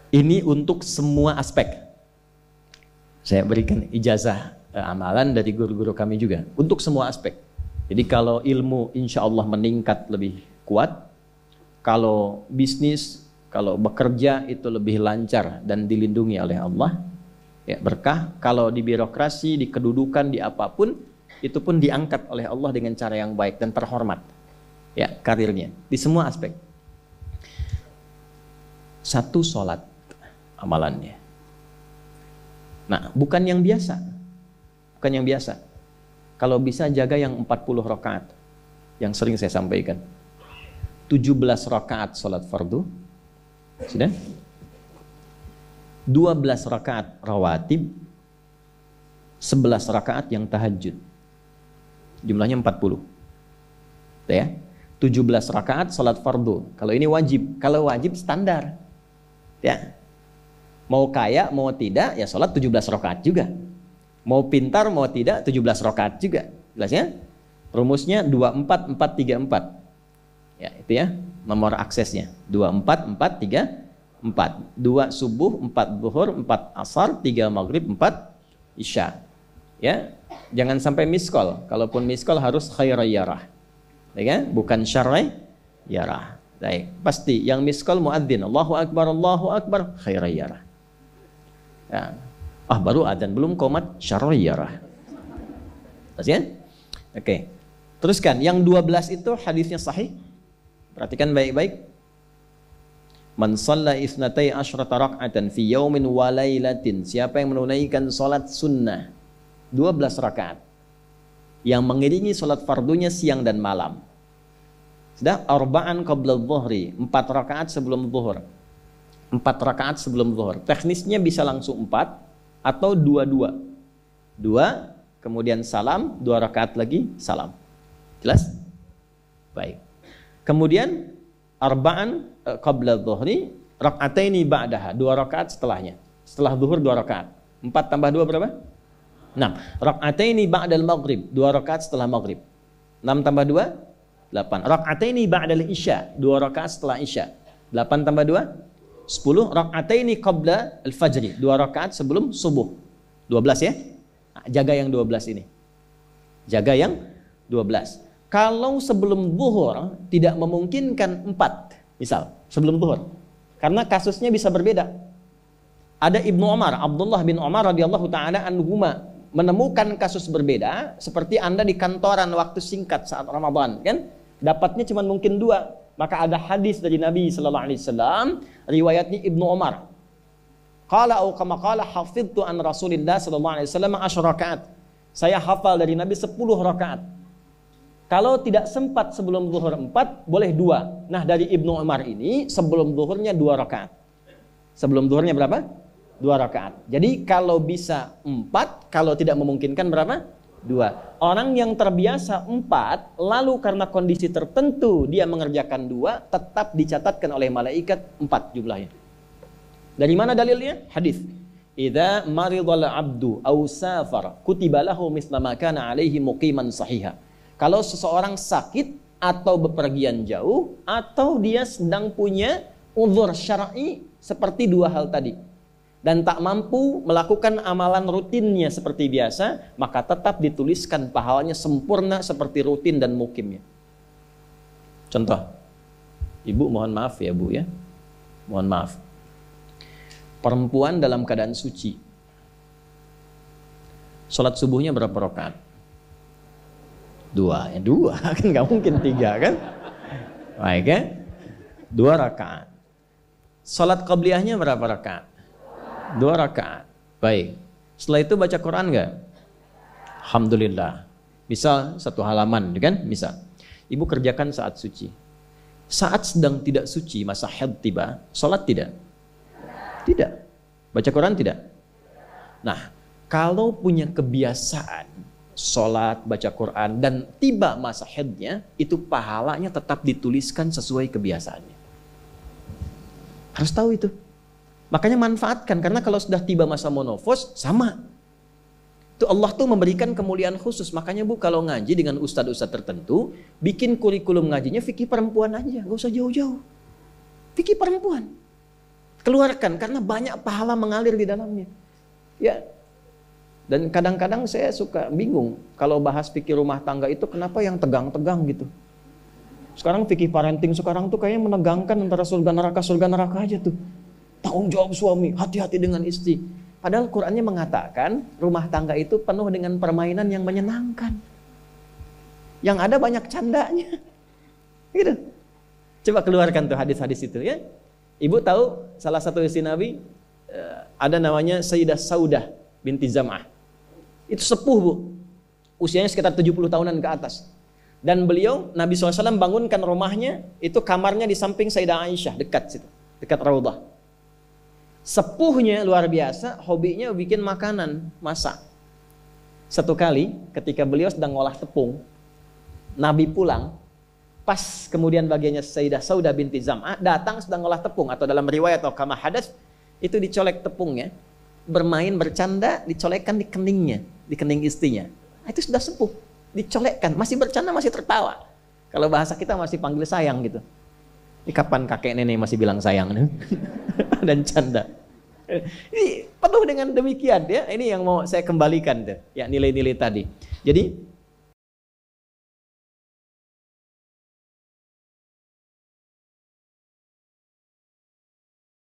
Ini untuk semua aspek. Saya berikan ijazah amalan dari guru-guru kami juga untuk semua aspek. Jadi kalau ilmu insya Allah meningkat lebih kuat, kalau bisnis, kalau bekerja itu lebih lancar dan dilindungi oleh Allah, ya berkah. Kalau di birokrasi, di kedudukan, di apapun, itu pun diangkat oleh Allah dengan cara yang baik dan terhormat, ya karirnya di semua aspek. Satu sholat amalannya. Nah, bukan yang biasa. Bukan yang biasa. Kalau bisa jaga yang 40 rakaat. Yang sering saya sampaikan. 17 rakaat sholat fardu. Sudah? 12 rakaat rawatib. 11 rakaat yang tahajud. Jumlahnya 40. Ya? 17 rakaat sholat fardu. Kalau ini wajib. Kalau wajib standar. Ya. Mau kaya, mau tidak, ya sholat 17 rakaat juga. Mau pintar, mau tidak, 17 rakaat juga. Jelas ya? Rumusnya 24, 4, 3, 4. Ya, itu ya, nomor aksesnya. 24, 4, 3, 4. 2 subuh, 4 zuhur, 4 asar, 3 maghrib, 4 isya. Ya, jangan sampai miskol. Kalaupun miskol harus khairayyarah. Ya kan? Bukan syar'iyyarah. Baik, pasti yang miskol muadzin, Allahu akbar, khairayyarah. Ya. Baru adzan belum qomat syar'iyyarah. Pasti ya? Oke. Teruskan, yang 12 itu hadisnya sahih. Perhatikan baik-baik. Man shalla itsnatai asyrata rak'atan fi yaumin wa lailatin. Siapa yang menunaikan salat sunnah 12 rakaat yang mengiringi salat fardunya siang dan malam. Sudah, arba'an qabla dhuhri, 4 rakaat sebelum zuhur. 4 rakaat sebelum zuhur. Teknisnya bisa langsung 4 atau 2-2. 2, kemudian salam, 2 rakaat lagi, salam. Jelas? Baik. Kemudian arba'an qabla dhuhri, rak'ataini ba'daha, 2 rakaat setelahnya. Setelah zuhur 2 rakaat. 4 tambah 2 berapa? 6. Rak'ataini ba'dal maghrib, 2 rakaat setelah maghrib. 6 tambah 2? 8. Rak'ataini ba'dal isya, 2 rakaat setelah isya. 8 tambah 2? 10. Rak'ataini qabla al-fajri, 2 rakaat sebelum subuh. 12 ya? Jaga yang 12 ini. Jaga yang 12. Kalau sebelum zuhur tidak memungkinkan 4, misal sebelum zuhur, karena kasusnya bisa berbeda. Ada Ibnu Umar, Abdullah bin Umar radhiyallahu taala anhuma, menemukan kasus berbeda, seperti Anda di kantoran waktu singkat saat Ramadan, kan? Dapatnya cuma mungkin 2. Maka ada hadis dari Nabi sallallahu alaihi wasallam, riwayatnya Ibnu Umar. Qala au kama qala hafidtu an Rasulillah sallallahu alaihi wasallam 10 rakaat. Saya hafal dari Nabi 10 rakaat. Kalau tidak sempat sebelum zuhur 4, boleh 2. Nah, dari Ibnu Umar ini sebelum zuhurnya 2 rakaat. Sebelum zuhurnya berapa? 2 rakaat. Jadi kalau bisa 4, kalau tidak memungkinkan berapa? 2. Orang yang terbiasa 4, lalu karena kondisi tertentu dia mengerjakan 2, tetap dicatatkan oleh malaikat 4 jumlahnya. Dari mana dalilnya? Hadis. Idza maridal abdu aw safar kutiba lahu misla ma kana alaihi muqiman sahiha. Kalau seseorang sakit atau bepergian jauh atau dia sedang punya uzur syar'i seperti 2 hal tadi, dan tak mampu melakukan amalan rutinnya seperti biasa, maka tetap dituliskan pahalanya sempurna seperti rutin dan mukimnya. Contoh, ibu mohon maaf ya bu ya, mohon maaf. Perempuan dalam keadaan suci, sholat subuhnya berapa rakaat? 2, ya 2 kan nggak mungkin 3 kan? Baik ya, 2 rakaat. Sholat qabliyahnya berapa rakaat? 2 rakaat. Baik. Setelah itu baca Quran nggak? Alhamdulillah. Misal 1 halaman, kan? Misal. Ibu kerjakan saat suci. Saat sedang tidak suci, masa haid tiba, sholat tidak? Tidak. Baca Quran tidak? Nah, kalau punya kebiasaan sholat, baca Quran, dan tiba masa haidnya, itu pahalanya tetap dituliskan sesuai kebiasaannya. Harus tahu itu. Makanya manfaatkan, karena kalau sudah tiba masa monofos, sama. Itu Allah tuh memberikan kemuliaan khusus. Makanya bu, kalau ngaji dengan ustadz-ustadz tertentu, bikin kurikulum ngajinya fikih perempuan aja, gak usah jauh-jauh. Fikih perempuan. Keluarkan karena banyak pahala mengalir di dalamnya. Ya. Dan kadang-kadang saya suka bingung kalau bahas fikih rumah tangga itu kenapa yang tegang-tegang gitu. Sekarang fikih parenting sekarang tuh kayaknya menegangkan antara surga neraka aja tuh. Tanggung jawab suami, hati-hati dengan istri. Padahal Qur'annya mengatakan rumah tangga itu penuh dengan permainan yang menyenangkan. Yang ada banyak candanya. Gitu. Coba keluarkan tuh hadis-hadis itu ya. Ibu tahu salah satu istri Nabi ada namanya Sayyidah Saudah binti Zam'ah. Itu sepuh bu. Usianya sekitar 70 tahunan ke atas. Dan beliau, Nabi SAW bangunkan rumahnya, itu kamarnya di samping Sayyidah Aisyah, dekat situ, dekat Raudhah. Sepuhnya luar biasa, hobinya bikin makanan, masak. Satu kali ketika beliau sedang ngolah tepung, Nabi pulang, pas kemudian bagiannya Sayyidah Saudah binti Zam'ah datang sedang ngolah tepung, atau dalam riwayat atau kama hadas, itu dicolek tepungnya, bermain, bercanda, dicolekkan di keningnya, di kening istrinya. Itu sudah sepuh, dicolekkan, masih bercanda, masih tertawa. Kalau bahasa kita masih panggil sayang gitu. Ini kapan kakek nenek masih bilang sayang dan canda. Ini penuh dengan demikian ya. Ini yang mau saya kembalikan tuh, ya nilai-nilai tadi. Jadi